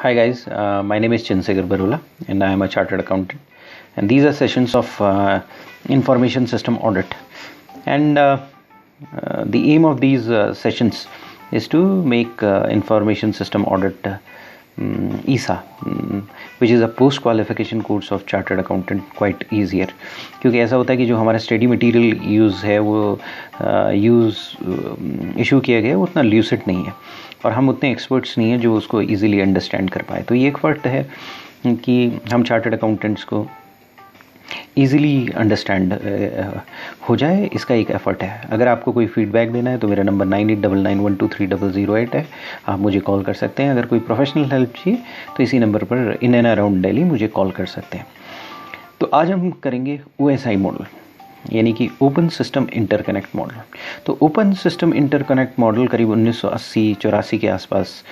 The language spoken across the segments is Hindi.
Hi guys, my name is Chinsegar Barula and I am a chartered accountant, and these are sessions of information system audit. And the aim of these sessions is to make information system audit ESA, which is a post qualification course of chartered accountant, quite easier. क्योंकि ऐसा होता है कि जो हमारा स्टडी मटेरियल यूज़ है वो इशू किया गया है वो उतना ल्यूसिड नहीं है और हम उतने एक्सपर्ट्स नहीं हैं जो उसको इजीली अंडरस्टैंड कर पाए। तो ये एक फ़र्क है कि हम चार्टर्ड अकाउंटेंट्स को ईज़िली अंडरस्टैंड हो जाए, इसका एक एफ़र्ट है। अगर आपको कोई फीडबैक देना है तो मेरा नंबर 9899123008 है, आप मुझे कॉल कर सकते हैं। अगर कोई प्रोफेशनल हेल्प चाहिए तो इसी नंबर पर इन एंड अराउंड दिल्ली मुझे कॉल कर सकते हैं। तो आज हम करेंगे OSI मॉडल, यानी कि ओपन सिस्टम इंटरकनेक्ट मॉडल। तो ओपन सिस्टम इंटरकनेक्ट मॉडल करीब 1980-84 के आसपास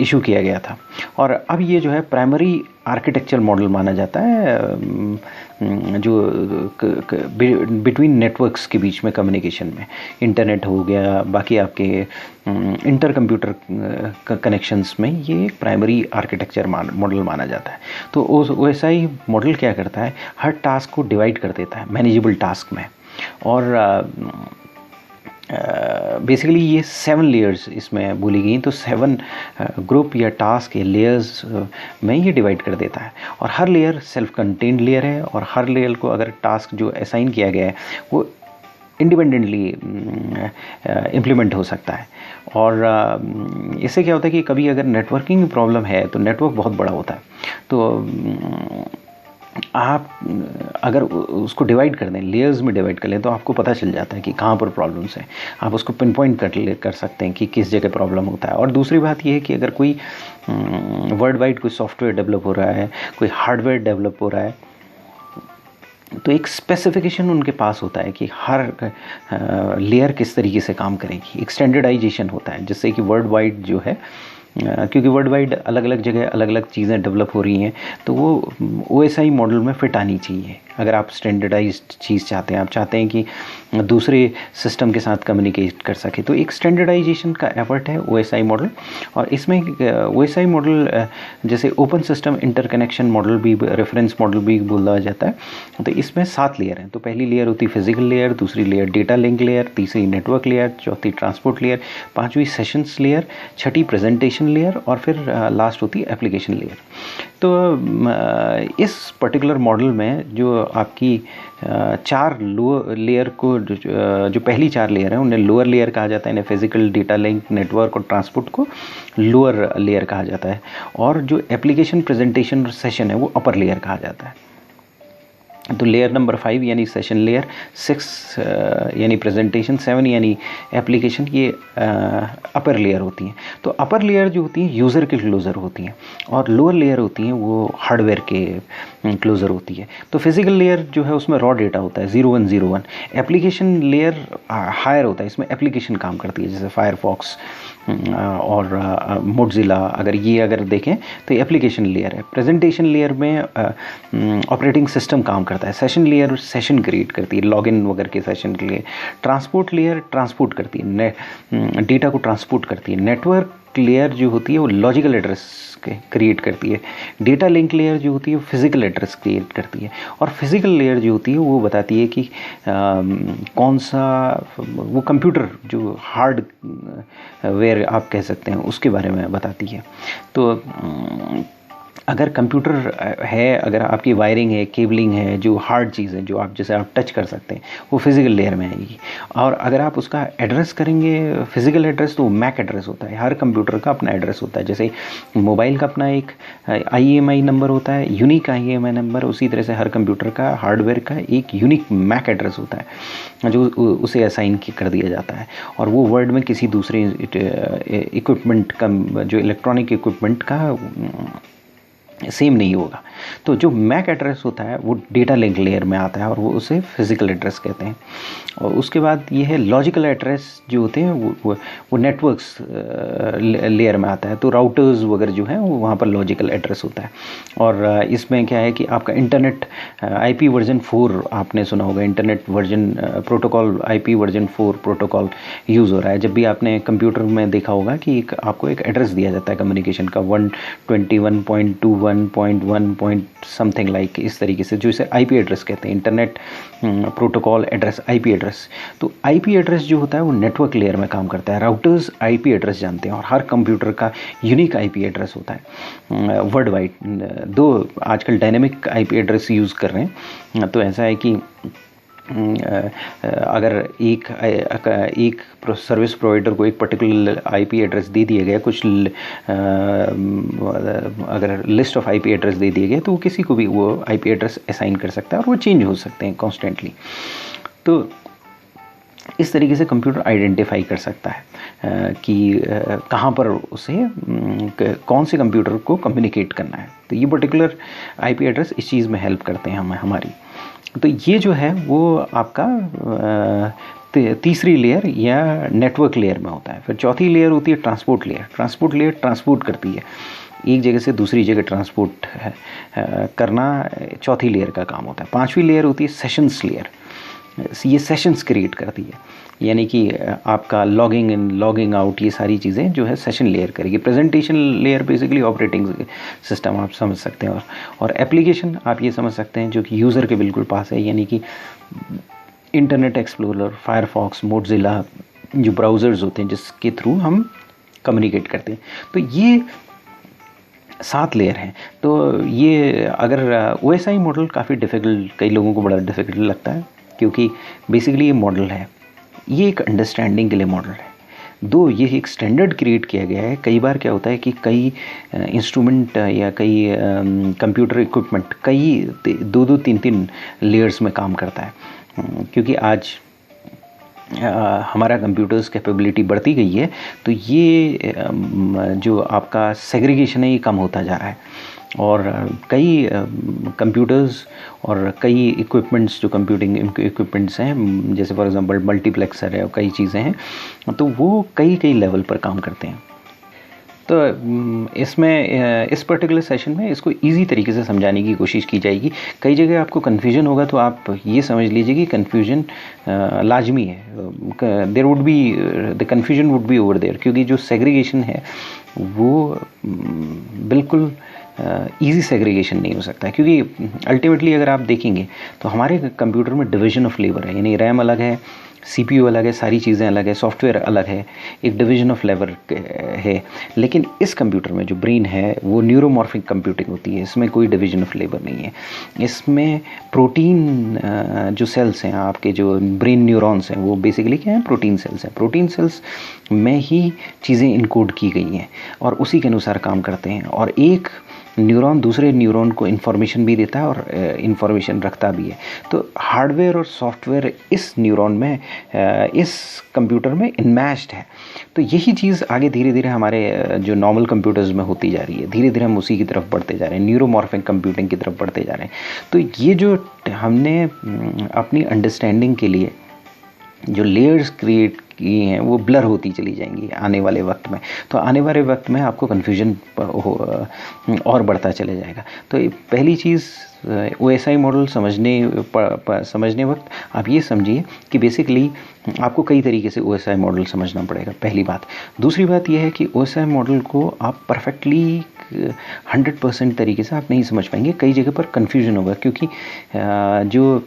इशू किया गया था और अब ये जो है प्राइमरी आर्किटेक्चर मॉडल माना जाता है जो बिटवीन नेटवर्क्स के बीच में कम्युनिकेशन में, इंटरनेट हो गया, बाकी आपके इंटर कंप्यूटर कनेक्शंस में ये एक प्राइमरी आर्किटेक्चर मॉडल माना जाता है। तो OSI मॉडल क्या करता है, हर टास्क को डिवाइड कर देता है मैनेजेबल टास्क में और बेसिकली ये 7 लेयर्स इसमें बोली गई। तो 7 ग्रुप या टास्क या लेयर्स में ये डिवाइड कर देता है और हर लेयर सेल्फ कंटेन्ड लेयर है और हर लेयर को अगर टास्क जो असाइन किया गया है वो इंडिपेंडेंटली इम्प्लीमेंट हो सकता है। और इससे क्या होता है कि कभी अगर नेटवर्किंग प्रॉब्लम है तो नेटवर्क बहुत बड़ा होता है, तो आप अगर उसको डिवाइड कर दें, लेयर्स में डिवाइड कर लें, तो आपको पता चल जाता है कि कहाँ पर प्रॉब्लम्स हैं। आप उसको पिन पॉइंट कर सकते हैं कि किस जगह प्रॉब्लम होता है। और दूसरी बात यह है कि अगर कोई वर्ल्ड वाइड कोई सॉफ्टवेयर डेवलप हो रहा है, कोई हार्डवेयर डेवलप हो रहा है, तो एक स्पेसिफिकेशन उनके पास होता है कि हर लेयर किस तरीके से काम करेगी। एक स्टैंडर्डाइजेशन होता है जिससे कि वर्ल्ड वाइड जो है, क्योंकि वर्ल्ड वाइड अलग अलग जगह अलग अलग चीज़ें डेवलप हो रही हैं, तो वो OSI मॉडल में फिट आनी चाहिए। अगर आप स्टैंडर्डाइज्ड चीज़ चाहते हैं, आप चाहते हैं कि दूसरे सिस्टम के साथ कम्युनिकेट कर सके, तो एक स्टैंडर्डाइजेशन का एफर्ट है OSI मॉडल। और इसमें OSI मॉडल जैसे ओपन सिस्टम इंटरकनेक्शन मॉडल भी, रेफरेंस मॉडल भी बोला जाता है। तो इसमें 7 लेयर हैं। तो पहली लेयर होती है फिजिकल लेयर, दूसरी लेयर डेटा लिंक लेयर, तीसरी नेटवर्क लेयर, चौथी ट्रांसपोर्ट लेयर, पाँचवीं सेशंस लेयर, छठी प्रेजेंटेशन लेयर और फिर लास्ट होती है एप्लीकेशन लेयर। तो इस पर्टिकुलर मॉडल में जो आपकी 4 लोअर लेयर को, जो पहली 4 लेयर हैं उन्हें लोअर लेयर कहा जाता है, इन्हें फिजिकल, डेटा लिंक, नेटवर्क और ट्रांसपोर्ट को लोअर लेयर कहा जाता है। और जो एप्लीकेशन, प्रेजेंटेशन और सेशन है वो अपर लेयर कहा जाता है। तो लेयर नंबर 5 यानी सेशन लेयर, 6 यानी प्रेजेंटेशन, 7 यानी एप्लीकेशन, ये अपर लेयर होती हैं। तो अपर लेयर जो होती हैं यूज़र के क्लोज़र होती हैं और लोअर लेयर होती हैं वो हार्डवेयर के क्लोज़र होती है। तो फिजिकल लेयर जो है उसमें रॉ डेटा होता है 0101। एप्लीकेशन लेयर हायर होता है, इसमें एप्लीकेशन काम करती है, जैसे फायरफॉक्स और मोज़िला, अगर देखें तो एप्लीकेशन लेयर है। प्रेजेंटेशन लेयर में ऑपरेटिंग सिस्टम काम करता है। सेशन लेयर सेशन क्रिएट करती है लॉगिन वगैरह के सेशन के लिए। ट्रांसपोर्ट लेयर ट्रांसपोर्ट करती है, डेटा को ट्रांसपोर्ट करती है। नेटवर्क लेयर जो होती है वो लॉजिकल एड्रेस क्रिएट करती है। डेटा लिंक लेयर जो होती है वो फिजिकल एड्रेस क्रिएट करती है। और फिजिकल लेयर जो होती है वो बताती है कि कौन सा वो कंप्यूटर जो हार्डवेयर आप कह सकते हैं उसके बारे में बताती है। तो अगर कंप्यूटर है, अगर आपकी वायरिंग है, केबलिंग है, जो हार्ड चीज़ है जो आप जैसे आप टच कर सकते हैं, वो फिजिकल लेयर में आएगी। और अगर आप उसका एड्रेस करेंगे फिजिकल एड्रेस, तो मैक एड्रेस होता है। हर कंप्यूटर का अपना एड्रेस होता है। जैसे मोबाइल का अपना एक IMEI नंबर होता है, यूनिक IMEI नंबर, उसी तरह से हर कंप्यूटर का, हार्डवेयर का एक यूनिक मैक एड्रेस होता है जो उसे असाइन कर दिया जाता है। और वो वर्ल्ड में किसी दूसरे इक्विपमेंट का, जो इलेक्ट्रॉनिक इक्विपमेंट का सेम नहीं होगा। तो जो मैक एड्रेस होता है वो डेटा लिंक लेयर में आता है और वो उसे फिजिकल एड्रेस कहते हैं। और उसके बाद ये है लॉजिकल एड्रेस जो होते हैं वो नेटवर्क्स लेयर में आता है। तो राउटर्स वगैरह जो हैं वो वहाँ पर लॉजिकल एड्रेस होता है। और इसमें क्या है कि आपका इंटरनेट आईपी वर्जन 4 आपने सुना होगा, internet version protocol IP version 4 protocol use हो रहा है। जब भी आपने कंप्यूटर में देखा होगा कि आपको एक एड्रेस दिया जाता है कम्युनिकेशन का 121.21.1 समथिंग लाइक, इस तरीके से, जो इसे आईपी एड्रेस कहते हैं, internet protocol address, IP address. तो आईपी एड्रेस जो होता है वो नेटवर्क लेयर में काम करता है। राउटर्स आईपी एड्रेस जानते हैं और हर कंप्यूटर का यूनिक आईपी एड्रेस होता है वर्ल्ड वाइड। दो आजकल डायनेमिक आईपी एड्रेस यूज़ कर रहे हैं। तो ऐसा है कि अगर एक सर्विस प्रोवाइडर को एक पर्टिकुलर आईपी एड्रेस दे दिया गया, कुछ अगर लिस्ट ऑफ आईपी एड्रेस दे दिए गए, तो वो किसी को भी वो आईपी एड्रेस असाइन कर सकता है और वो चेंज हो सकते हैं कॉन्स्टेंटली। तो इस तरीके से कंप्यूटर आइडेंटिफाई कर सकता है कि कहाँ पर उसे कौन से कंप्यूटर को कम्युनिकेट करना है। तो ये पर्टिकुलर आईपी एड्रेस इस चीज़ में हेल्प करते हैं हमारी। तो ये जो है वो आपका तीसरी लेयर या नेटवर्क लेयर में होता है। फिर चौथी लेयर होती है transport layer. Transport layer transport करती है, एक जगह से दूसरी जगह ट्रांसपोर्ट करना चौथी लेयर का काम होता है। पांचवी लेयर होती है सेशंस लेयर। ये सेशंस क्रिएट करती है, यानी कि आपका लॉगिंग इन लॉगिंग आउट, ये सारी चीज़ें जो है सेशन लेयर करेगी। Presentation layer basically operating system आप समझ सकते हैं, और एप्लीकेशन आप ये समझ सकते हैं जो कि यूज़र के बिल्कुल पास है, यानी कि इंटरनेट एक्सप्लोरर, फायरफॉक्स, मोज़िला, जो ब्राउज़र्स होते हैं जिसके थ्रू हम कम्युनिकेट करते हैं। तो ये 7 लेयर हैं। तो ये अगर OSI मॉडल काफ़ी डिफ़िकल्ट, कई लोगों को बड़ा डिफ़िकल्ट लगता है, क्योंकि बेसिकली ये मॉडल है, ये एक अंडरस्टैंडिंग के लिए मॉडल है। दो ये एक स्टैंडर्ड क्रिएट किया गया है। कई बार क्या होता है कि कई इंस्ट्रूमेंट या कई कंप्यूटर इक्विपमेंट कई 2-2, 3-3 लेयर्स में काम करता है, क्योंकि आज हमारा कंप्यूटर्स कैपेबिलिटी बढ़ती गई है। तो ये जो आपका सेग्रीगेशन है ये कम होता जा रहा है, और कई कंप्यूटर्स और कई इक्विपमेंट्स जो कंप्यूटिंग इक्विपमेंट्स हैं, जैसे फॉर एग्जांपल मल्टीप्लेक्सर है और कई चीज़ें हैं, तो वो कई लेवल पर काम करते हैं। तो इसमें इस पर्टिकुलर सेशन में इसको इजी तरीके से समझाने की कोशिश की जाएगी। कई जगह आपको कन्फ्यूजन होगा, तो आप ये समझ लीजिए कि कन्फ्यूजन लाजमी है। There would be the confusion would be over there, क्योंकि जो सेग्रीगेशन है वो बिल्कुल ईजी सेग्रीगेशन नहीं हो सकता, क्योंकि अल्टीमेटली अगर आप देखेंगे तो हमारे कंप्यूटर में डिवीजन ऑफ लेबर है, यानी रैम अलग है, CPU अलग है, सारी चीज़ें अलग है, सॉफ्टवेयर अलग है, एक डिवीजन ऑफ लेबर है। लेकिन इस कंप्यूटर में जो ब्रेन है वो न्यूरोमॉर्फिक कंप्यूटिंग होती है, इसमें कोई डिवीजन ऑफ लेबर नहीं है। इसमें प्रोटीन जो सेल्स हैं, आपके जो ब्रेन न्यूरॉन्स हैं, वो बेसिकली क्या हैं, प्रोटीन सेल्स हैं। प्रोटीन सेल्स में ही चीज़ें इनकोड की गई हैं और उसी के अनुसार काम करते हैं, और एक न्यूरॉन दूसरे न्यूरॉन को इन्फॉर्मेशन भी देता है और इन्फॉर्मेशन रखता भी है। तो हार्डवेयर और सॉफ्टवेयर इस न्यूरॉन में, इस कंप्यूटर में इनमैच्ड है। तो यही चीज़ आगे धीरे धीरे हमारे जो नॉर्मल कंप्यूटर्स में होती जा रही है, धीरे धीरे हम उसी की तरफ बढ़ते जा रहे हैं, न्यूरोमॉर्फिक कंप्यूटिंग की तरफ बढ़ते जा रहे हैं। तो ये जो हमने अपनी अंडरस्टैंडिंग के लिए जो लेयर्स क्रिएट की हैं वो ब्लर होती चली जाएंगी आने वाले वक्त में। तो आने वाले वक्त में आपको कन्फ्यूजन और बढ़ता चले जाएगा। तो पहली चीज़ OSI मॉडल समझने वक्त आप ये समझिए कि बेसिकली आपको कई तरीके से OSI मॉडल समझना पड़ेगा, पहली बात। दूसरी बात यह है कि OSI मॉडल को आप परफेक्टली 100% तरीके से आप नहीं समझ पाएंगे, कई जगह पर कन्फ्यूजन होगा, क्योंकि जो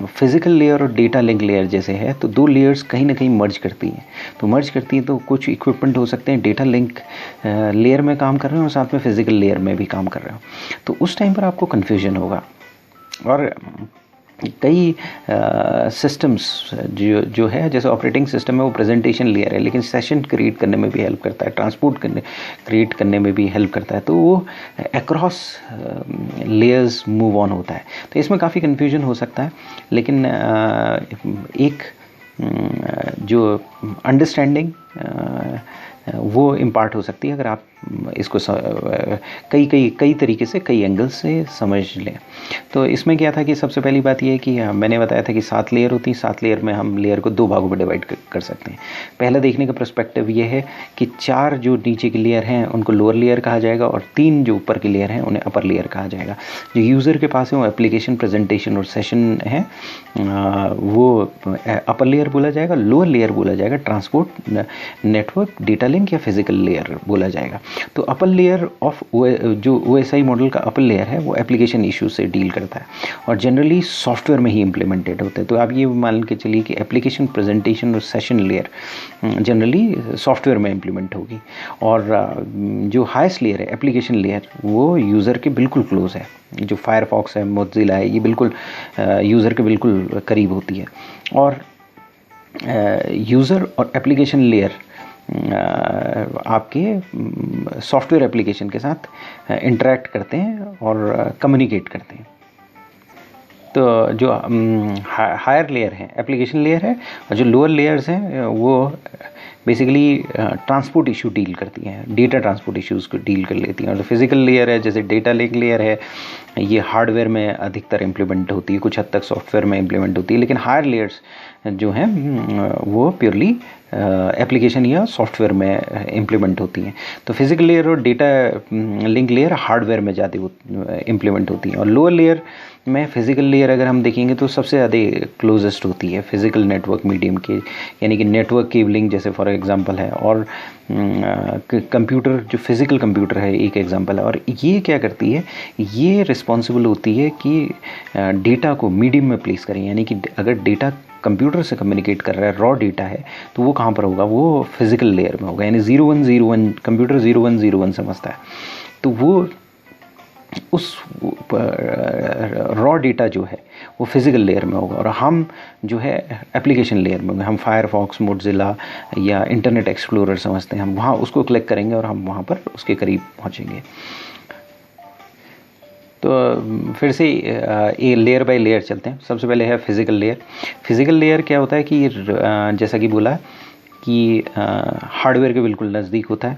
फिज़िकल लेयर और डेटा लिंक लेयर जैसे है, तो दो लेयर्स कहीं ना कहीं मर्ज करती हैं। तो मर्ज करती हैं तो कुछ इक्विपमेंट हो सकते हैं डेटा लिंक लेयर में काम कर रहे हैं और साथ में फिज़िकल लेयर में भी काम कर रहे हो, तो उस टाइम पर आपको कन्फ्यूजन होगा। और कई सिस्टम्स जो है, जैसे ऑपरेटिंग सिस्टम है वो प्रेजेंटेशन लेयर है, लेकिन सेशन क्रिएट करने में भी हेल्प करता है, ट्रांसपोर्ट क्रिएट करने में भी हेल्प करता है, तो वो अक्रॉस लेयर्स मूव ऑन होता है। तो इसमें काफ़ी कन्फ्यूजन हो सकता है, लेकिन एक जो अंडरस्टैंडिंग वो इम्पार्ट हो सकती है अगर आप इसको कई तरीके से, कई एंगल्स से समझ लें। तो इसमें क्या था कि सबसे पहली बात यह है कि मैंने बताया था कि 7 लेयर होती हैं। 7 लेयर में हम लेयर को 2 भागों में डिवाइड कर सकते हैं। पहला देखने का पर्सपेक्टिव ये है कि 4 जो नीचे की लेयर हैं उनको लोअर लेयर कहा जाएगा, और 3 जो ऊपर की लेयर हैं उन्हें अपर लेयर कहा जाएगा। जो यूज़र के पास है वो एप्लीकेशन, प्रेजेंटेशन और सेशन है, वो अपर लेयर बोला जाएगा। लोअर लेयर बोला जाएगा ट्रांसपोर्ट, नेटवर्क, डेटा लिंक या फिजिकल लेयर बोला जाएगा। तो अपर लेयर ऑफ जो OSI मॉडल का अपर लेयर है वो एप्लीकेशन इश्यूज से डील करता है और जनरली सॉफ्टवेयर में ही इम्प्लीमेंटेड होते हैं। तो आप ये मान के चलिए कि एप्लीकेशन, प्रेजेंटेशन और सेशन लेयर जनरली सॉफ्टवेयर में इम्प्लीमेंट होगी, और जो हाईएस्ट लेयर है एप्लीकेशन लेयर वो यूज़र के बिल्कुल क्लोज है। जो फायरफॉक्स है, मोज़िला है, ये बिल्कुल यूज़र के बिल्कुल करीब होती है। और यूज़र और एप्लीकेशन लेयर आपके सॉफ्टवेयर एप्लीकेशन के साथ इंटरेक्ट करते हैं और कम्युनिकेट करते हैं। तो जो हायर लेयर है एप्लीकेशन लेयर है, और जो लोअर लेयर्स हैं वो बेसिकली ट्रांसपोर्ट इशू डील करती हैं, डेटा ट्रांसपोर्ट इश्यूज़ को डील कर लेती हैं। और जो फिजिकल लेयर है जैसे डेटा लिंक लेयर है, ये हार्डवेयर में अधिकतर इम्प्लीमेंट होती है, कुछ हद तक सॉफ्टवेयर में इम्प्लीमेंट होती है, लेकिन हायर लेयर्स जो हैं वो प्योरली एप्लीकेशन या सॉफ्टवेयर में इम्प्लीमेंट होती हैं। तो फिजिकल लेयर और डेटा लिंक लेयर हार्डवेयर में ज़्यादा इम्प्लीमेंट होती हैं, और लोअर लेयर में फिजिकल लेयर अगर हम देखेंगे तो सबसे ज़्यादा क्लोजेस्ट होती है फिजिकल नेटवर्क मीडियम के, यानी कि नेटवर्क केबलिंग जैसे फॉर एग्जांपल है, और कंप्यूटर जो फिज़िकल कंप्यूटर है एक एग्जांपल है। और ये क्या करती है, ये रिस्पॉन्सिबल होती है कि डेटा को मीडियम में प्लेस करें, यानी कि अगर डेटा कंप्यूटर से कम्युनिकेट कर रहा है, रॉ डेटा है, तो वो कहाँ पर होगा, वो फिजिकल लेयर में होगा। यानी 0101 कंप्यूटर 0101 समझता है, तो वो उस रॉ डेटा जो है वो फिजिकल लेयर में होगा, और हम जो है एप्लीकेशन लेयर में होंगे। हम फायरफॉक्स, मोज़िला या इंटरनेट एक्सप्लोरर समझते हैं, हम वहाँ उसको क्लिक करेंगे और हम वहाँ पर उसके करीब पहुँचेंगे। तो फिर से ये लेयर बाय लेयर चलते हैं। सबसे पहले है फिजिकल लेयर। फिजिकल लेयर क्या होता है कि जैसा कि बोला कि हार्डवेयर के बिल्कुल नज़दीक होता है,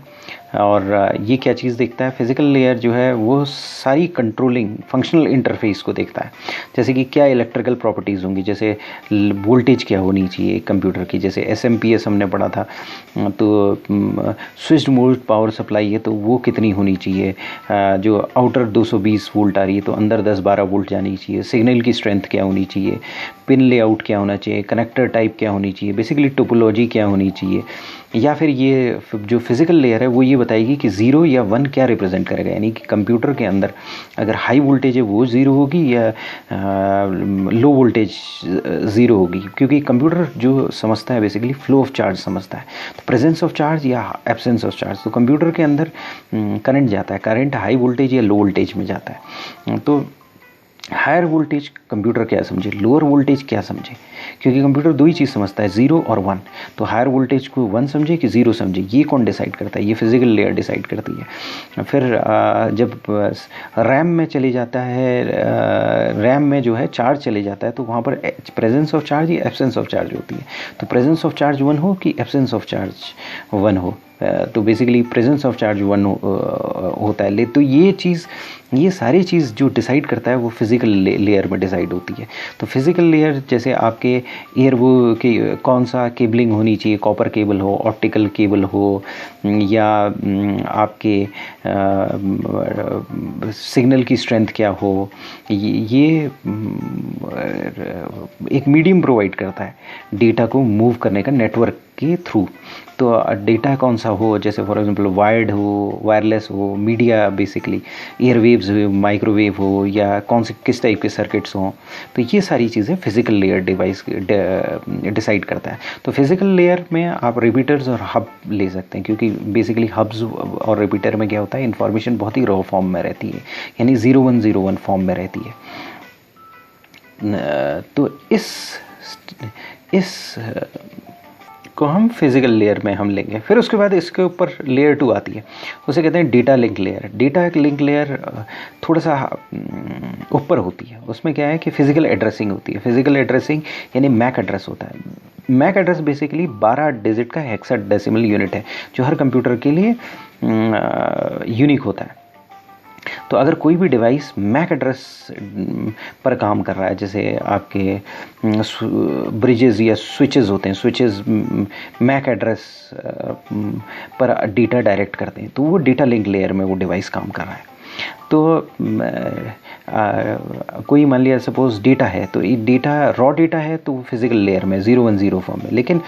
और ये क्या चीज़ देखता है, फिजिकल लेयर जो है वो सारी कंट्रोलिंग फंक्शनल इंटरफेस को देखता है। जैसे कि क्या इलेक्ट्रिकल प्रॉपर्टीज़ होंगी, जैसे वोल्टेज क्या होनी चाहिए कंप्यूटर की, जैसे SMPS हमने पढ़ा था, तो स्विच्ड मोड पावर सप्लाई है तो वो कितनी होनी चाहिए, जो आउटर 220 वोल्ट आ रही है तो अंदर 10-12 वोल्ट जानी चाहिए, सिग्नल की स्ट्रेंथ क्या होनी चाहिए, पिन लेआउट क्या होना चाहिए, कनेक्टर टाइप क्या होनी चाहिए, बेसिकली टोपोलॉजी क्या होनी चाहिए। या फिर ये जो फिजिकल लेयर है वो ये बताएगी कि 0 या 1 क्या रिप्रेजेंट करेगा, यानी कि कंप्यूटर के अंदर अगर हाई वोल्टेज है वो 0 होगी या लो वोल्टेज 0 होगी, क्योंकि कंप्यूटर जो समझता है बेसिकली फ्लो ऑफ चार्ज समझता है, तो प्रेजेंस ऑफ चार्ज या एब्सेंस ऑफ चार्ज। तो कंप्यूटर के अंदर करंट जाता है, करंट हाई वोल्टेज या लो वोल्टेज में जाता है। तो हायर वोल्टेज कंप्यूटर क्या समझे, लोअर वोल्टेज क्या समझे, क्योंकि कंप्यूटर 2 ही चीज़ समझता है, 0 और 1। तो हायर वोल्टेज को 1 समझे कि 0 समझे, ये कौन डिसाइड करता है, ये फिजिकल लेयर डिसाइड करती है। फिर जब रैम में चले जाता है, रैम में जो है चार्ज चले जाता है, तो वहाँ पर प्रेजेंस ऑफ चार्ज या एब्सेंस ऑफ चार्ज होती है। तो प्रेजेंस ऑफ चार्ज 1 हो कि एब्सेंस ऑफ चार्ज 1 हो, तो बेसिकली प्रेजेंस ऑफ चार्ज 1 होता है। तो ये सारी चीज़ जो डिसाइड करता है वो फिजिकल लेयर में डिसाइड होती है। तो फिजिकल लेयर जैसे आपके एयर वो के कौन सा केबलिंग होनी चाहिए, कॉपर केबल हो, ऑप्टिकल केबल हो, या आपके सिग्नल की स्ट्रेंथ क्या हो, ये एक मीडियम प्रोवाइड करता है डेटा को मूव करने का नेटवर्क के थ्रू। तो डेटा कौन सा हो, जैसे फॉर एग्जांपल वायर्ड हो, वायरलेस हो, मीडिया बेसिकली एयरवेव्स हो, माइक्रोवेव हो, या कौन से किस टाइप के सर्किट्स हों, तो ये सारी चीज़ें फिजिकल लेयर डिवाइस डिसाइड करता है। तो फिजिकल लेयर में आप रिपीटर्स और हब ले सकते हैं, क्योंकि बेसिकली हब्स और रिपीटर में क्या होता है, इन्फॉर्मेशन बहुत ही रॉ फॉर्म में रहती है, यानी 0101 फॉर्म में रहती है। तो इस को हम फिजिकल लेयर में हम लेंगे। फिर उसके बाद इसके ऊपर लेयर 2 आती है, उसे कहते हैं data link layer. Data link layer थोड़ा सा ऊपर होती है, उसमें क्या है कि फिजिकल एड्रेसिंग होती है। फिजिकल एड्रेसिंग यानी मैक एड्रेस होता है। मैक एड्रेस बेसिकली 12 डिजिट का हेक्साडेसिमल यूनिट है, जो हर कंप्यूटर के लिए यूनिक होता है। तो अगर कोई भी डिवाइस मैक एड्रेस पर काम कर रहा है, जैसे आपके ब्रिजेस या स्विचेस होते हैं, स्विचेस मैक एड्रेस पर डेटा डायरेक्ट करते हैं, तो वो डेटा लिंक लेयर में वो डिवाइस काम कर रहा है। तो कोई मान लिया सपोज डेटा है, तो ये डेटा रॉ डेटा है तो वो फिजिकल लेयर में 010 फॉर्म में, लेकिन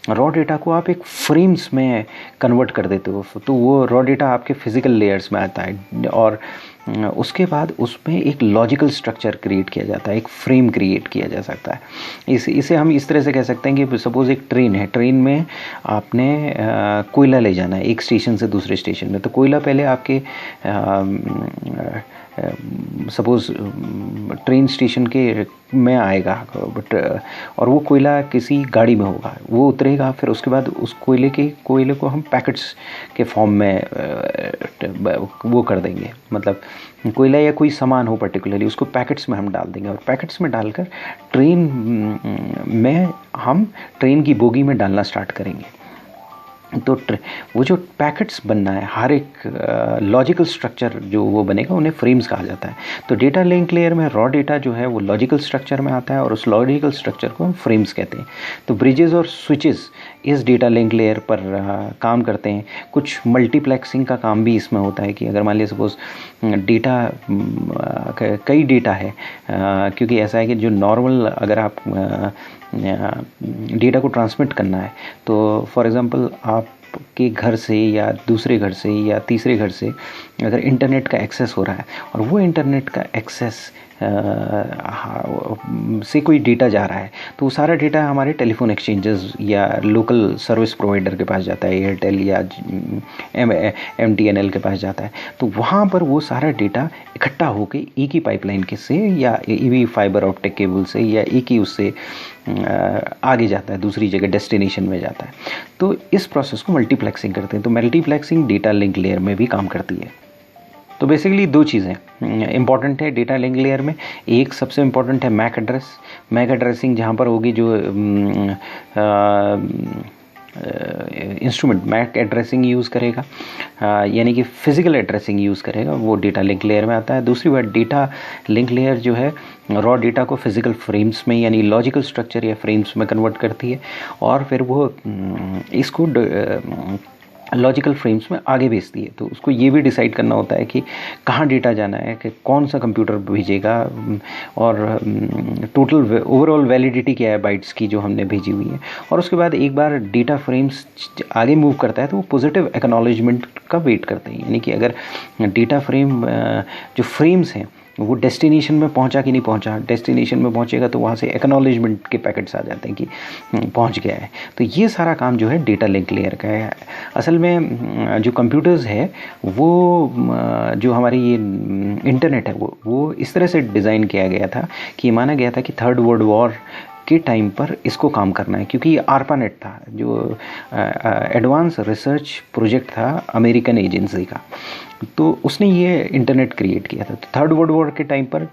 रॉ डेटा को आप एक फ्रेम्स में कन्वर्ट कर देते हो, तो वो रॉ डेटा आपके फिजिकल लेयर्स में आता है, और उसके बाद उसमें एक लॉजिकल स्ट्रक्चर क्रिएट किया जाता है, एक फ्रेम क्रिएट किया जा सकता है। इसे हम इस तरह से कह सकते हैं कि सपोज़ एक ट्रेन है, ट्रेन में आपने कोयला ले जाना है एक स्टेशन से दूसरे स्टेशन में, तो कोयला पहले आपके सपोज़ ट्रेन स्टेशन के में आएगा, बट और वो कोयला किसी गाड़ी में होगा, वो उतरेगा, फिर उसके बाद उस कोयले को हम पैकेट्स के फॉर्म में वो कर देंगे, मतलब कोयला या कोई सामान हो पर्टिकुलरली, उसको पैकेट्स में हम डाल देंगे, और पैकेट्स में डालकर ट्रेन में हम ट्रेन की बोगी में डालना स्टार्ट करेंगे। तो वो जो पैकेट्स बनना है, हर एक लॉजिकल स्ट्रक्चर जो वो बनेगा उन्हें फ्रेम्स कहा जाता है। तो डेटा लिंक लेयर में रॉ डेटा जो है वो लॉजिकल स्ट्रक्चर में आता है, और उस लॉजिकल स्ट्रक्चर को हम फ्रेम्स कहते हैं। तो ब्रिजेस और स्विचेस इस डेटा लिंक लेयर पर काम करते हैं। कुछ मल्टीप्लेक्सिंग का काम भी इसमें होता है कि अगर मान लिया सपोज डेटा कई डेटा है, क्योंकि ऐसा है कि जो नॉर्मल अगर आप डेटा को ट्रांसमिट करना है, तो फॉर एग्ज़ाम्पल आपके घर से या दूसरे घर से या तीसरे घर से अगर इंटरनेट का एक्सेस हो रहा है, और वो इंटरनेट का एक्सेस से कोई डेटा जा रहा है, तो वो सारा डेटा हमारे टेलीफोन एक्सचेंजेस या लोकल सर्विस प्रोवाइडर के पास जाता है, एयरटेल या MTNL के पास जाता है। तो वहाँ पर वो सारा डेटा इकट्ठा होकर एक ही पाइपलाइन के से या भी फाइबर ऑप्टिक केबल से या एक ही उससे आगे जाता है, दूसरी जगह डेस्टिनेशन में जाता है। तो इस प्रोसेस को मल्टीप्लेक्सिंग करते हैं। तो मल्टीप्लेक्सिंग डेटा लिंक लेयर में भी काम करती है। तो बेसिकली दो चीज़ें इंपॉर्टेंट है डेटा लिंक लेयर में। एक सबसे इम्पॉर्टेंट है मैक एड्रेस, मैक एड्रेसिंग जहाँ पर होगी जो इंस्ट्रूमेंट मैक एड्रेसिंग यूज़ करेगा, यानी कि फ़िज़िकल एड्रेसिंग यूज़ करेगा, वो डेटा लिंक लेयर में आता है। दूसरी बात, डेटा लिंक लेयर जो है रॉ डेटा को फिज़िकल फ्रेम्स में यानी लॉजिकल स्ट्रक्चर या फ्रेम्स में कन्वर्ट करती है, और फिर वो इसको लॉजिकल फ्रेम्स में आगे भेजती है। तो उसको ये भी डिसाइड करना होता है कि कहाँ डेटा जाना है, कि कौन सा कंप्यूटर भेजेगा, और टोटल ओवरऑल वैलिडिटी क्या है बाइट्स की जो हमने भेजी हुई है। और उसके बाद एक बार डेटा फ्रेम्स आगे मूव करता है तो वो पॉजिटिव एक्नॉलेजमेंट का वेट करते हैं, यानी कि अगर डेटा फ्रेम जो फ्रेम्स हैं वो डेस्टिनेशन में पहुंचा कि नहीं पहुंचा, डेस्टिनेशन में पहुंचेगा तो वहाँ से एक्नॉलेजमेंट के पैकेट्स आ जाते हैं कि पहुंच गया है। तो ये सारा काम जो है डेटा लिंक लेयर का है। असल में जो कंप्यूटर्स है वो जो हमारी ये इंटरनेट है वो इस तरह से डिज़ाइन किया गया था कि माना गया था कि थर्ड वर्ल्ड वॉर के टाइम पर इसको काम करना है, क्योंकि ये ARPANET था जो एडवांस रिसर्च प्रोजेक्ट था अमेरिकन एजेंसी का। तो उसने ये इंटरनेट क्रिएट किया था। तो थर्ड वर्ल्ड वॉर के टाइम पर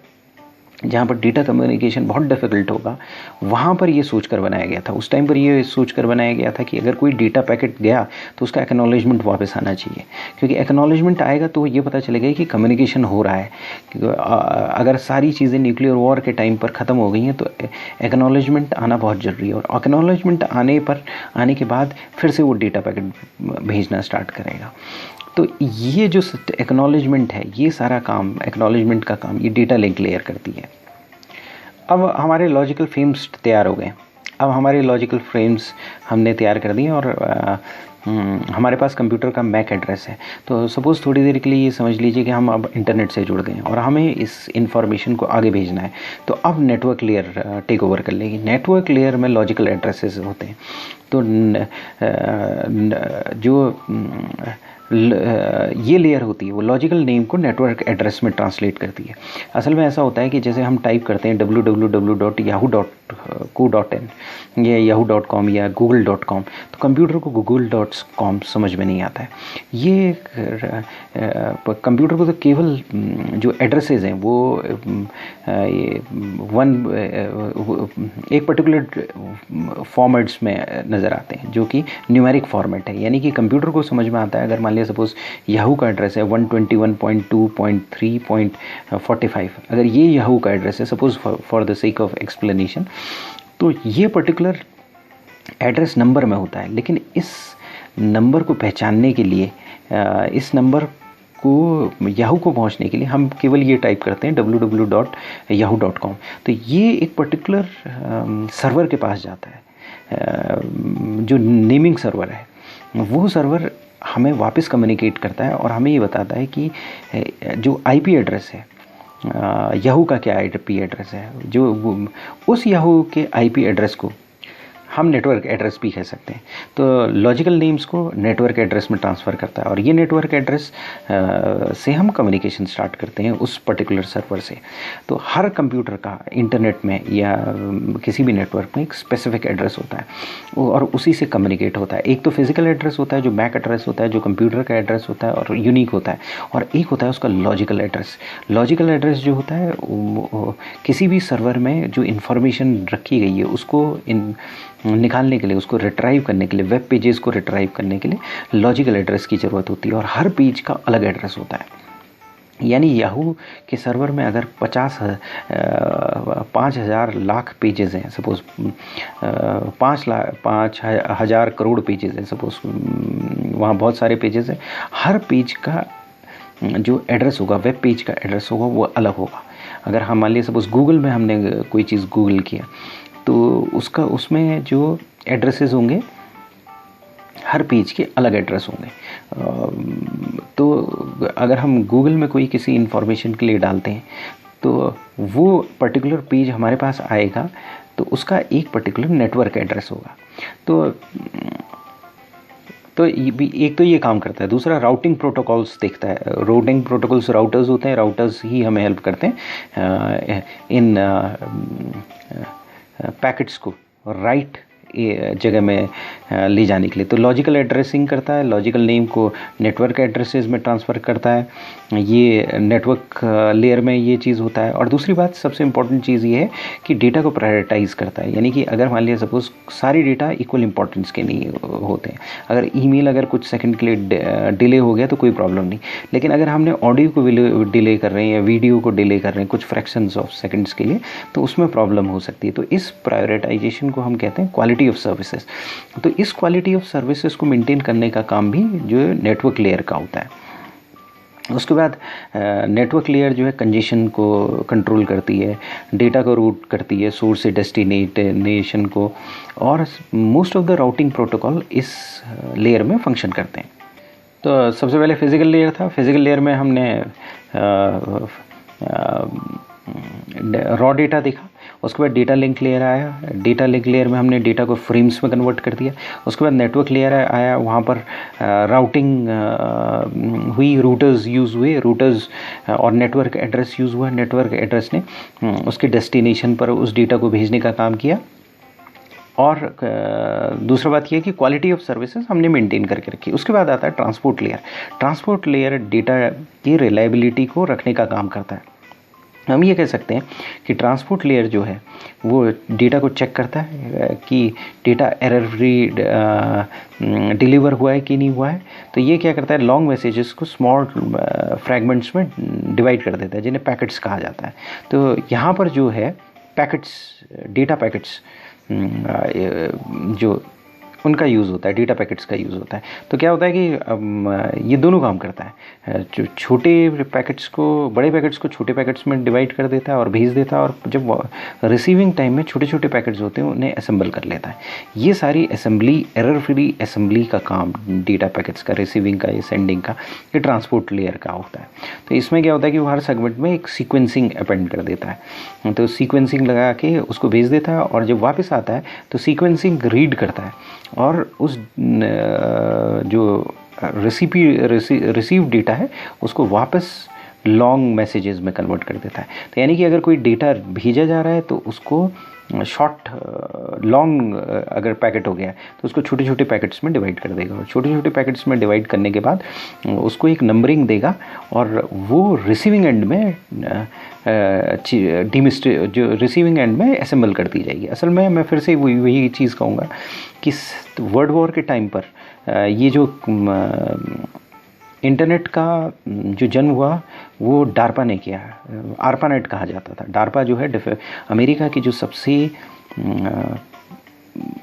जहाँ पर डेटा कम्युनिकेशन बहुत डिफ़िकल्ट होगा, वहाँ पर ये सोच कर बनाया गया था। उस टाइम पर ये सोच कर बनाया गया था कि अगर कोई डेटा पैकेट गया तो उसका एक्नॉलेजमेंट वापस आना चाहिए, क्योंकि एक्नॉलेजमेंट आएगा तो ये पता चलेगा कि कम्युनिकेशन हो रहा है। अगर सारी चीज़ें न्यूक्लियर वॉर के टाइम पर ख़त्म हो गई हैं तो एक्नॉलेजमेंट आना बहुत ज़रूरी है, और एक्नॉलेजमेंट आने के बाद फिर से वो डेटा पैकेट भेजना स्टार्ट करेगा। तो ये जो एक्नॉलेजमेंट है, ये सारा काम एक्नॉलेजमेंट का काम ये डेटा लिंक लेयर करती है। अब हमारे लॉजिकल फ्रेम्स तैयार हो गए। अब हमारे लॉजिकल फ्रेम्स हमने तैयार कर दिए और हमारे पास कंप्यूटर का मैक एड्रेस है। तो सपोज़ थोड़ी देर के लिए ये समझ लीजिए कि हम अब इंटरनेट से जुड़ गए हैं और हमें इस इंफॉर्मेशन को आगे भेजना है। तो अब नेटवर्क लेयर टेक ओवर कर लेगी। नेटवर्क लेयर में लॉजिकल एड्रेसेस होते हैं। तो जो ये लेयर होती है वो लॉजिकल नेम को नेटवर्क एड्रेस में ट्रांसलेट करती है। असल में ऐसा होता है कि जैसे हम टाइप करते हैं www.yahoo.co.in या yahoo.com या google.com, तो कंप्यूटर को google.com समझ में नहीं आता है। ये कंप्यूटर को तो केवल जो एड्रेसेस हैं वो एक पर्टिकुलर फॉर्मेट्स में नज़र आते हैं, जो कि न्यूमेरिक फॉर्मेट है। यानी कि कंप्यूटर को समझ में आता है अगर मान लिया सपोज़ याहू का एड्रेस है 121.2.3.45, अगर ये याहू का एड्रेस है suppose for the sake of explanation, तो ये पर्टिकुलर एड्रेस नंबर में होता है। लेकिन इस नंबर को पहचानने के लिए, इस नंबर को याहू को पहुंचने के लिए हम केवल ये टाइप करते हैं www.yahoo.com। तो ये एक पर्टिकुलर सर्वर के पास जाता है, जो नेमिंग सर्वर है। वो सर्वर हमें वापस कम्युनिकेट करता है और हमें ये बताता है कि जो आईपी एड्रेस है याहू का, क्या आईपी एड्रेस है, जो उस याहू के आईपी एड्रेस को हम नेटवर्क एड्रेस भी कह सकते हैं। तो लॉजिकल नेम्स को नेटवर्क एड्रेस में ट्रांसफ़र करता है और ये नेटवर्क एड्रेस से हम कम्युनिकेशन स्टार्ट करते हैं उस पर्टिकुलर सर्वर से। तो हर कंप्यूटर का इंटरनेट में या किसी भी नेटवर्क में एक स्पेसिफिक एड्रेस होता है और उसी से कम्युनिकेट होता है। एक तो फिजिकल एड्रेस होता है जो मैक एड्रेस होता है, जो कंप्यूटर का एड्रेस होता है और यूनिक होता है, और एक होता है उसका लॉजिकल एड्रेस। लॉजिकल एड्रेस जो होता है किसी भी सर्वर में जो इन्फॉर्मेशन रखी गई है उसको निकालने के लिए, उसको रिट्राइव करने के लिए, वेब पेजेस को रिट्राइव करने के लिए लॉजिकल एड्रेस की ज़रूरत होती है और हर पेज का अलग एड्रेस होता है। यानी याहू के सर्वर में अगर 5,000 लाख पेजेस हैं सपोज़, 5,000 करोड़ पेजेस हैं सपोज़, वहाँ बहुत सारे पेजेस हैं, हर पेज का जो एड्रेस होगा, वेब पेज का एड्रेस होगा, वो अलग होगा। अगर हम मान लिया सपोज़ गूगल में हमने कोई चीज़ गूगल किया तो उसमें जो एड्रेसेस होंगे हर पेज के अलग एड्रेस होंगे। तो अगर हम गूगल में कोई किसी इन्फॉर्मेशन के लिए डालते हैं तो वो पर्टिकुलर पेज हमारे पास आएगा तो उसका एक पर्टिकुलर नेटवर्क एड्रेस होगा। तो एक तो ये काम करता है। दूसरा राउटिंग प्रोटोकॉल्स देखता है। राउटिंग प्रोटोकॉल्स, राउटर्स होते हैं, राउटर्स ही हमें हेल्प करते हैं इन पैकेट्स को राइट जगह में ले जाने के लिए। तो लॉजिकल एड्रेसिंग करता है, लॉजिकल नेम को नेटवर्क एड्रेसेस में ट्रांसफ़र करता है, ये नेटवर्क लेयर में ये चीज़ होता है। और दूसरी बात, सबसे इम्पॉर्टेंट चीज़ ये है कि डेटा को प्रायोरिटाइज़ करता है। यानी कि अगर मान लिया सपोज़ सारी डेटा इक्वल इंपॉर्टेंस के नहीं होते हैं, अगर ईमेल अगर कुछ सेकंड के लिए डिले हो गया तो कोई प्रॉब्लम नहीं, लेकिन अगर हमने ऑडियो को डिले कर रहे हैं या वीडियो को डिले कर रहे हैं कुछ फ्रैक्शंस ऑफ सेकंड्स के लिए, तो उसमें प्रॉब्लम हो सकती है। तो इस प्रायोरिटाइजेशन को हम कहते हैं क्वालिटी ऑफ सर्विसेज। तो इस क्वालिटी ऑफ सर्विसेज को मेंटेन करने का काम भी जो नेटवर्क लेयर का होता है। उसके बाद नेटवर्क लेयर जो है कंजेशन को कंट्रोल करती है, डेटा को रूट करती है सोर्स से डेस्टिनेशन को, और most of the routing protocol इस लेयर में फंक्शन करते हैं। तो सबसे पहले फिजिकल लेयर था। फिजिकल लेयर में हमने रॉ डेटा देखा। उसके बाद डेटा लिंक लेयर आया। डेटा लिंक लेयर में हमने डेटा को फ्रेम्स में कन्वर्ट कर दिया। उसके बाद नेटवर्क लेयर आया, वहाँ पर राउटिंग हुई, रूटर्स यूज़ हुए, रूटर्स और नेटवर्क एड्रेस यूज़ हुआ। नेटवर्क एड्रेस ने उसके डेस्टिनेशन पर उस डेटा को भेजने का काम किया। और दूसरा बात यह है कि क्वालिटी ऑफ सर्विसेज हमने मेंटेन करके रखी। उसके बाद आता है transport layer. Transport layer data की रिलायबिलिटी को रखने का काम करता है। हम ये कह सकते हैं कि ट्रांसपोर्ट लेयर जो है वो डेटा को चेक करता है कि डेटा एरर फ्री डिलीवर हुआ है कि नहीं हुआ है। तो ये क्या करता है, लॉन्ग मैसेजेस को स्मॉल फ्रैगमेंट्स में डिवाइड कर देता है, जिन्हें पैकेट्स कहा जाता है। तो यहाँ पर जो है पैकेट्स, डेटा पैकेट्स जो उनका यूज़ होता है, डेटा पैकेट्स का यूज़ होता है। तो क्या होता है कि ये दोनों काम करता है। जो छोटे पैकेट्स को, बड़े पैकेट्स को छोटे पैकेट्स में डिवाइड कर देता है और भेज देता है, और जब रिसीविंग टाइम में छोटे छोटे पैकेट्स होते हैं उन्हें असेंबल कर लेता है। ये सारी असेंबली, एरर फ्री असेंबली का काम डेटा पैकेट्स का, रिसीविंग का, ये सेंडिंग का, ये ट्रांसपोर्ट लेयर का होता है। तो इसमें क्या होता है कि वो हर सेगमेंट में एक सीक्वेंसिंग अपेंड कर देता है। तो सीक्वेंसिंग लगा के उसको भेज देता है, और जब वापस आता है तो सीक्वेंसिंग रीड करता है और उस जो रिसीव डेटा है उसको वापस लॉन्ग मैसेजेस में कन्वर्ट कर देता है। तो यानी कि अगर कोई डेटा भेजा जा रहा है तो उसको शॉर्ट, लॉन्ग अगर पैकेट हो गया तो उसको छोटे छोटे पैकेट्स में डिवाइड कर देगा, और छोटे छोटे पैकेट्स में डिवाइड करने के बाद उसको एक नंबरिंग देगा, और वो रिसीविंग एंड में जो रिसीविंग एंड में असेंबल कर दी जाएगी। असल में मैं फिर से वही चीज़ कहूँगा कि वर्ल्ड वॉर के टाइम पर ये जो इंटरनेट का जो जन्म हुआ वो डार्पा ने किया। आर्पानेट कहा जाता था। डार्पा जो है अमेरिका की जो सबसे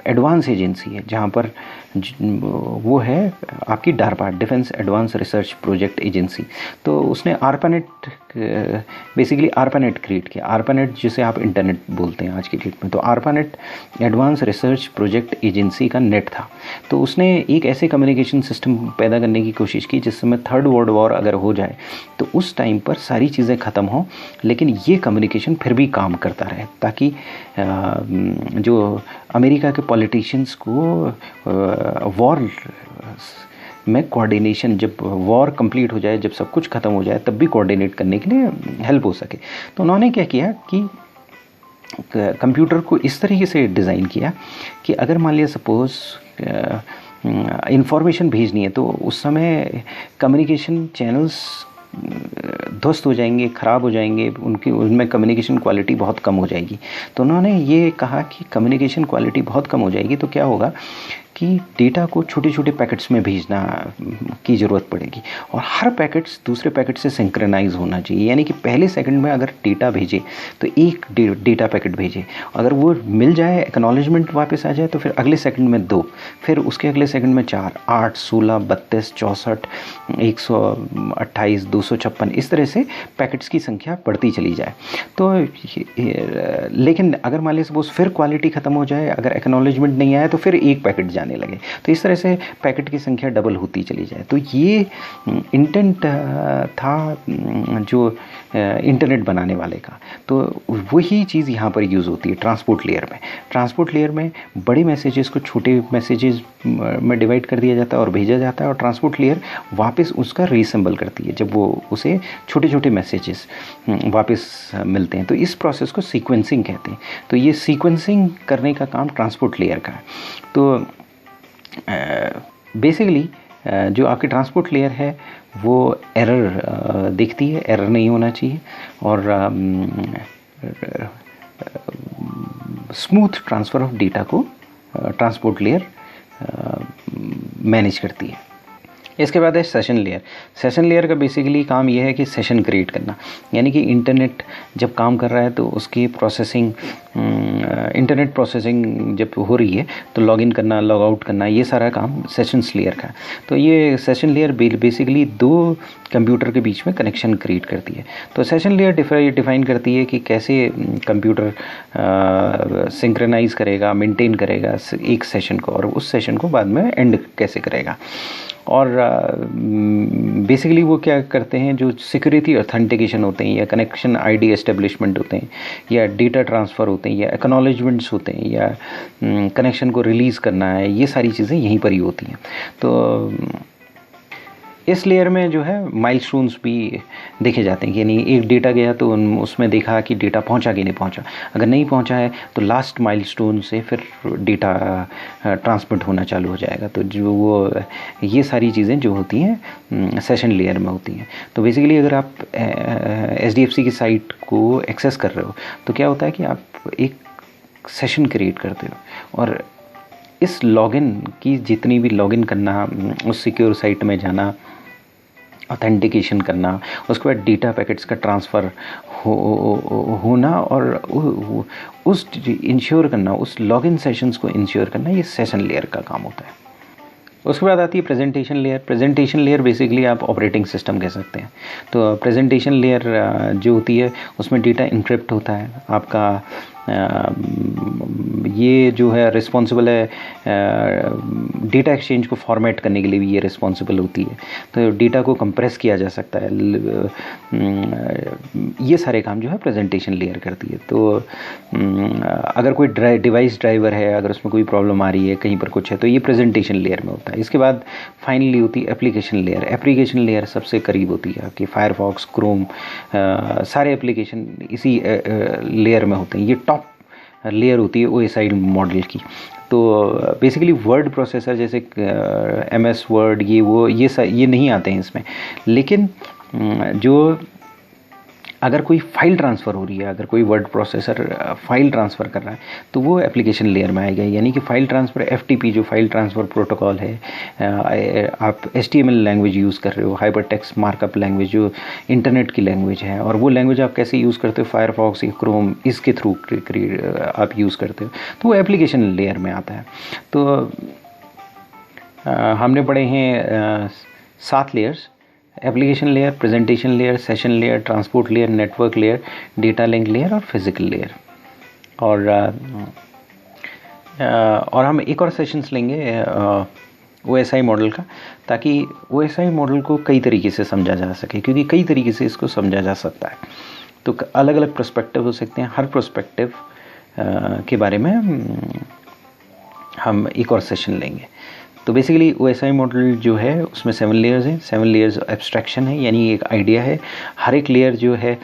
एडवांस एजेंसी है, जहाँ पर वो है आपकी DARPA, defence advance research project agency. तो उसने आर्पानेट, बेसिकली आर्पानेट क्रिएट किया। आर्पानेट जिसे आप इंटरनेट बोलते हैं आज की डेट में, तो ARPANET advance research project agency का नेट था। तो उसने एक ऐसे कम्युनिकेशन सिस्टम पैदा करने की कोशिश की जिस समय थर्ड वर्ल्ड वॉर अगर हो जाए तो उस टाइम पर सारी चीज़ें ख़त्म हों, लेकिन ये कम्युनिकेशन फिर भी काम करता रहे, ताकि जो अमेरिका के पॉलिटिशियंस को वॉर में कोऑर्डिनेशन, जब वॉर कंप्लीट हो जाए, जब सब कुछ ख़त्म हो जाए, तब भी कोऑर्डिनेट करने के लिए हेल्प हो सके। तो उन्होंने क्या किया कि कंप्यूटर को इस तरीके से डिज़ाइन किया कि अगर मान लिया सपोज़ इंफॉर्मेशन भेजनी है, तो उस समय कम्युनिकेशन चैनल्स ध्वस्त हो जाएंगे, ख़राब हो जाएंगे, उनमें कम्युनिकेशन क्वालिटी बहुत कम हो जाएगी। तो उन्होंने ये कहा कि कम्युनिकेशन क्वालिटी बहुत कम हो जाएगी तो क्या होगा कि डेटा को छोटे छोटे पैकेट्स में भेजना की ज़रूरत पड़ेगी, और हर पैकेट्स दूसरे पैकेट से सिंक्रोनाइज होना चाहिए। यानी कि पहले सेकंड में अगर डेटा भेजे तो एक डेटा पैकेट भेजे, अगर वो मिल जाए, एक्नॉलेजमेंट वापस आ जाए, तो फिर अगले सेकंड में 2, फिर उसके अगले सेकंड में 4, 8, 16, 32, 64, 128, 256, इस तरह से पैकेट्स की संख्या बढ़ती चली जाए। तो लेकिन अगर मान लीजिए सपोज फिर क्वालिटी ख़त्म हो जाए, अगर एक्नॉलेजमेंट नहीं आया तो फिर एक पैकेट जाने लगे, तो इस तरह से पैकेट की संख्या डबल होती चली जाए। तो ये इंटेंट था जो इंटरनेट बनाने वाले का। तो वही चीज़ यहाँ पर यूज़ होती है ट्रांसपोर्ट लेयर में। ट्रांसपोर्ट लेयर में बड़े मैसेजेस को छोटे मैसेजेस में डिवाइड कर दिया जाता है और भेजा जाता है, और ट्रांसपोर्ट लेयर वापस उसका रीअसेंबल करती है जब वो उसे छोटे छोटे मैसेजेस वापस मिलते हैं। तो इस प्रोसेस को सीक्वेंसिंग कहते हैं। तो ये सीक्वेंसिंग करने का काम ट्रांसपोर्ट लेयर का है। तो बेसिकली जो आपकी ट्रांसपोर्ट लेयर है वो एरर देखती है, एरर नहीं होना चाहिए, और स्मूथ ट्रांसफ़र ऑफ डेटा को ट्रांसपोर्ट लेयर मैनेज करती है। इसके बाद है सेशन लेयर। सेशन लेयर का बेसिकली काम यह है कि सेशन क्रिएट करना, यानी कि इंटरनेट जब काम कर रहा है तो उसकी प्रोसेसिंग, इंटरनेट प्रोसेसिंग जब हो रही है तो लॉगिन करना, लॉग आउट करना, ये सारा काम सेशंस लेयर का है। तो ये सेशन लेयर बेसिकली 2 कंप्यूटर के बीच में कनेक्शन क्रिएट करती है। तो सेशन लेयर डिफाइन करती है कि कैसे कंप्यूटर सिंक्रोनाइज़ करेगा, मेंटेन करेगा एक सेशन को, और उस सेशन को बाद में एंड कैसे करेगा। और बेसिकली वो क्या करते हैं, जो सिक्योरिटी ऑथेंटिकेशन होते हैं, या कनेक्शन आईडी एस्टेब्लिशमेंट होते हैं, या डेटा ट्रांसफ़र होते हैं, या एक्नॉलेजमेंट्स होते हैं, या कनेक्शन को रिलीज़ करना है, ये सारी चीज़ें यहीं पर ही होती हैं। तो इस लेयर में जो है माइलस्टोन्स भी देखे जाते हैं कि यानी एक डेटा गया तो उसमें देखा कि डेटा पहुंचा कि नहीं पहुंचा। अगर नहीं पहुंचा है तो लास्ट माइलस्टोन से फिर डेटा ट्रांसमिट होना चालू हो जाएगा। तो जो वो ये सारी चीज़ें जो होती हैं सेशन लेयर में होती हैं। तो बेसिकली अगर आप HDFC की साइट को एक्सेस कर रहे हो तो क्या होता है कि आप एक सेशन क्रिएट करते हो, और इस लॉगिन की जितनी भी लॉगिन करना, उस सिक्योर साइट में जाना, ऑथेंटिकेशन करना, उसके बाद डेटा पैकेट्स का ट्रांसफ़र होना, और उस इंश्योर करना, उस लॉगिन सेशंस को इंश्योर करना, ये सेशन लेयर का काम होता है। उसके बाद आती है presentation layer. Presentation layer basically आप ऑपरेटिंग सिस्टम कह सकते हैं। तो प्रेजेंटेशन लेयर जो होती है उसमें डेटा इनक्रिप्ट होता है। आपका ये जो है रिस्पॉन्सिबल है डेटा एक्सचेंज को फॉर्मेट करने के लिए भी ये रिस्पॉन्सिबल होती है। तो डेटा को कंप्रेस किया जा सकता है, ये सारे काम जो है प्रेजेंटेशन लेयर करती है। तो अगर कोई डिवाइस ड्राइवर है, अगर उसमें कोई प्रॉब्लम आ रही है, कहीं पर कुछ है, तो ये प्रेजेंटेशन लेयर में होता है। इसके बाद फाइनली होती है एप्लीकेशन लेयर। एप्लीकेशन लेयर सबसे करीब होती है आपकी फायरफॉक्स, क्रोम, सारे एप्लीकेशन इसी लेयर में होते हैं। ये टॉप लेयर होती है OSI मॉडल की। तो बेसिकली वर्ड प्रोसेसर जैसे MS वर्ड, ये नहीं आते हैं इसमें। लेकिन जो अगर कोई फाइल ट्रांसफ़र हो रही है, अगर कोई वर्ड प्रोसेसर फाइल ट्रांसफ़र कर रहा है तो वो एप्लीकेशन लेयर में आएगा। यानी कि फ़ाइल ट्रांसफ़र एफटीपी जो फाइल ट्रांसफ़र प्रोटोकॉल है, आप एचटीएमएल लैंग्वेज यूज़ कर रहे हो, हाइपर टेक्स्ट मार्कअप लैंग्वेज जो इंटरनेट की लैंग्वेज है, और वो लैंग्वेज आप कैसे यूज़ करते हो, फायरफॉक्स या क्रोम इसके थ्रू आप यूज़ करते हो, तो वो एप्लीकेशन लेयर में आता है। तो हमने पढ़े हैं 7 layers: application layer, presentation layer, session layer, transport layer, network layer, data link layer और फिजिकल लेयर। और हम एक और सेशंस लेंगे OSI मॉडल का, ताकि OSI मॉडल को कई तरीके से समझा जा सके, क्योंकि कई तरीके से इसको समझा जा सकता है। तो अलग अलग पर्सपेक्टिव हो सकते हैं, हर पर्सपेक्टिव के बारे में हम एक और सेशन लेंगे। तो बेसिकली OSI मॉडल जो है उसमें 7 लेयर्स हैं। 7 लेयर्स एब्स्ट्रैक्शन है, यानी एक आइडिया है। हर एक लेयर जो है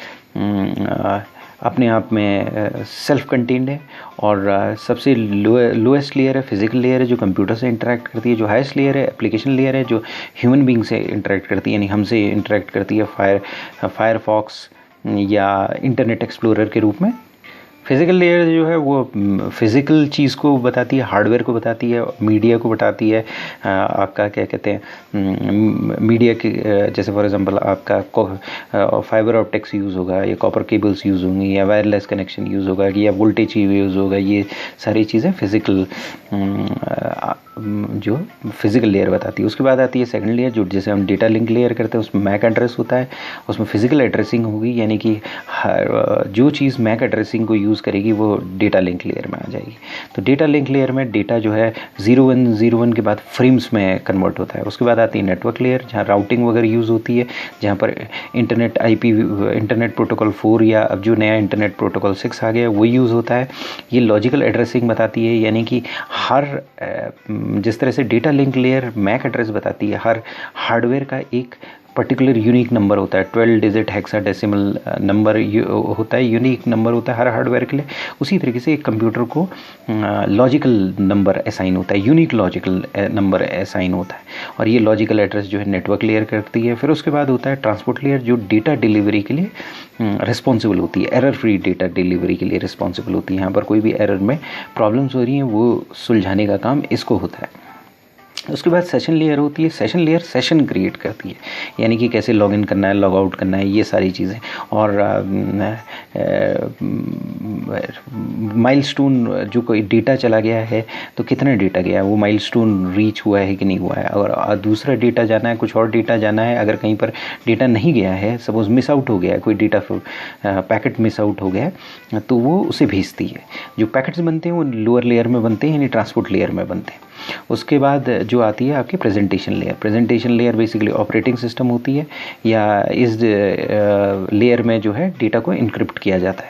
अपने आप में सेल्फ कंटेन्ड है। और सबसे लोएस्ट लेयर है फिजिकल लेयर है, जो कंप्यूटर से इंटरेक्ट करती है। जो हाईएस्ट लेयर है एप्लीकेशन लेयर है, जो ह्यूमन बींग से इंटरेक्ट करती है, यानी हमसे इंटरेक्ट करती है फायरफॉक्स या इंटरनेट एक्सप्लोरर के रूप में। फिज़िकल लेयर जो है वो फिज़िकल चीज़ को बताती है, हार्डवेयर को बताती है, मीडिया को बताती है। आपका क्या कहते हैं, मीडिया के जैसे फॉर एग्जांपल आपका फाइबर ऑप्टिक्स यूज़ होगा, या कॉपर केबल्स यूज़ होंगी, या वायरलेस कनेक्शन यूज़ होगा, या वोल्टेज यूज़ होगा। ये सारी चीज़ें फिज़िकल जो फिज़िकल लेयर बताती है। उसके बाद आती है सेकंड लेयर, जो जैसे हम डेटा लिंक लेयर करते हैं, उसमें मैक एड्रेस होता है, उसमें फ़िज़िकल एड्रेसिंग होगी, यानी कि जो चीज़ मैक एड्रेसिंग को यूज़ करेगी वो डेटा लिंक लेयर में आ जाएगी। तो डेटा लिंक लेयर में डेटा जो है 0101 के बाद फ्रेम्स में कन्वर्ट होता है। उसके बाद आती है नेटवर्क लेयर, जहाँ राउटिंग वगैरह यूज़ होती है, जहाँ पर इंटरनेट प्रोटोकॉल 4 या अब जो नया इंटरनेट प्रोटोकॉल 6 आ गया वो यूज़ होता है। ये लॉजिकल एड्रेसिंग बताती है, यानी कि हर जिस तरह से data link layer MAC address बताती है, हर हार्डवेयर का एक पर्टिकुलर यूनिक नंबर होता है, 12 डिजिट हेक्साडेसिमल नंबर होता है, यूनिक नंबर होता है हर हार्डवेयर के लिए। उसी तरीके से एक कंप्यूटर को लॉजिकल नंबर असाइन होता है, यूनिक लॉजिकल नंबर असाइन होता है, और ये लॉजिकल एड्रेस जो है नेटवर्क लेयर करती है। फिर उसके बाद होता है ट्रांसपोर्ट लेयर, जो डेटा डिलीवरी के लिए रिस्पॉन्सिबल होती है, एरर फ्री डेटा डिलीवरी के लिए रिस्पॉन्सिबल होती है। यहाँ पर कोई भी एरर में प्रॉब्लम्स हो रही हैं वो सुलझाने का काम इसको होता है। उसके बाद सेशन लेयर होती है। सेशन लेयर सेशन क्रिएट करती है, यानी कि कैसे लॉगिन करना है, लॉग आउट करना है, ये सारी चीज़ें। और माइलस्टोन, जो कोई डेटा चला गया है तो कितना डेटा गया है, वो माइलस्टोन रीच हुआ है कि नहीं हुआ है। और दूसरा डेटा जाना है, कुछ और डेटा जाना है, अगर कहीं पर डेटा नहीं गया है, सपोज़ मिस आउट हो गया है, कोई डेटा पैकेट मिस आउट हो गया है, तो वो उसे भेजती है। जो पैकेट्स बनते हैं वो लोअर लेयर में बनते हैं, यानी ट्रांसपोर्ट लेयर में बनते हैं। उसके बाद जो आती है आपकी presentation layer. Presentation layer basically operating system होती है, या इस लेयर में जो है डेटा को इनक्रिप्ट किया जाता है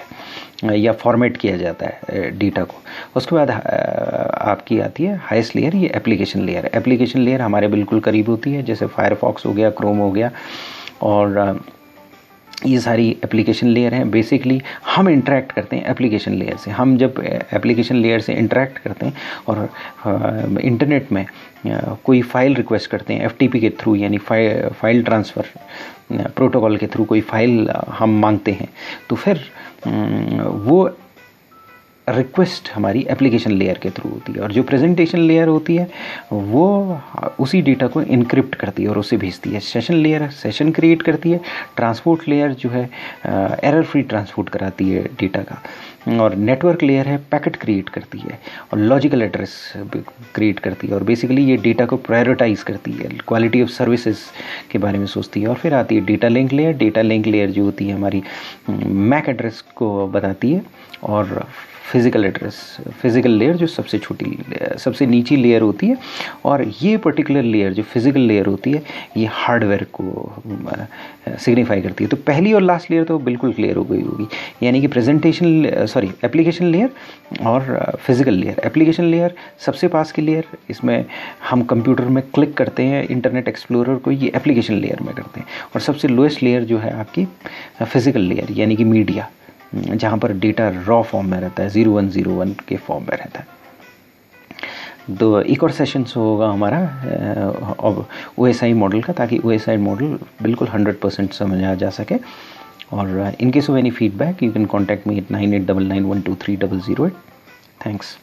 या फॉर्मेट किया जाता है डेटा को। उसके बाद आपकी आती है हाईएस्ट लेयर, ये एप्लीकेशन लेयर। एप्लीकेशन लेयर हमारे बिल्कुल करीब होती है, जैसे फायरफॉक्स हो गया, क्रोम हो गया, और ये सारी एप्लीकेशन लेयर हैं। बेसिकली हम इंटरेक्ट करते हैं एप्लीकेशन लेयर से। हम जब एप्लीकेशन लेयर से इंटरेक्ट करते हैं और इंटरनेट में कोई फ़ाइल रिक्वेस्ट करते हैं एफटीपी के थ्रू, यानी फ़ाइल ट्रांसफ़र प्रोटोकॉल के थ्रू कोई फ़ाइल हम मांगते हैं, तो फिर वो रिक्वेस्ट हमारी एप्लीकेशन लेयर के थ्रू होती है। और जो प्रेजेंटेशन लेयर होती है वो उसी डेटा को इनक्रिप्ट करती है और उसे भेजती है। सेशन लेयर सेशन क्रिएट करती है। ट्रांसपोर्ट लेयर जो है एरर फ्री ट्रांसपोर्ट कराती है डेटा का। और नेटवर्क लेयर है पैकेट क्रिएट करती है और लॉजिकल एड्रेस क्रिएट करती है, और बेसिकली ये डेटा को प्रायोरिटाइज करती है, क्वालिटी ऑफ सर्विसेज के बारे में सोचती है। और फिर आती है data link layer. Data link layer जो होती है हमारी मैक एड्रेस को बताती है। और फिज़िकल एड्रेस, फिज़िकल लेयर जो सबसे छोटी सबसे नीची लेयर होती है। और ये पर्टिकुलर लेयर जो फिज़िकल लेयर होती है ये हार्डवेयर को सिग्निफाई करती है। तो पहली और लास्ट लेयर तो बिल्कुल क्लियर हो गई होगी, यानी कि एप्लीकेशन लेयर और फिज़िकल लेयर। एप्लीकेशन लेयर सबसे पास की लेयर, इसमें हम कंप्यूटर में क्लिक करते हैं इंटरनेट एक्सप्लोरर को, ये एप्लीकेशन लेयर में करते हैं। और सबसे लोएस्ट लेयर जो है आपकी फिज़िकल लेयर, यानी कि मीडिया, जहाँ पर डेटा रॉ फॉर्म में रहता है, 0101 के फॉर्म में रहता है। तो एक और सेशन होगा हमारा OSI मॉडल का, ताकि OSI मॉडल बिल्कुल 100% समझा जा सके। और in case of any feedback you can contact me at 9899123008. Thanks.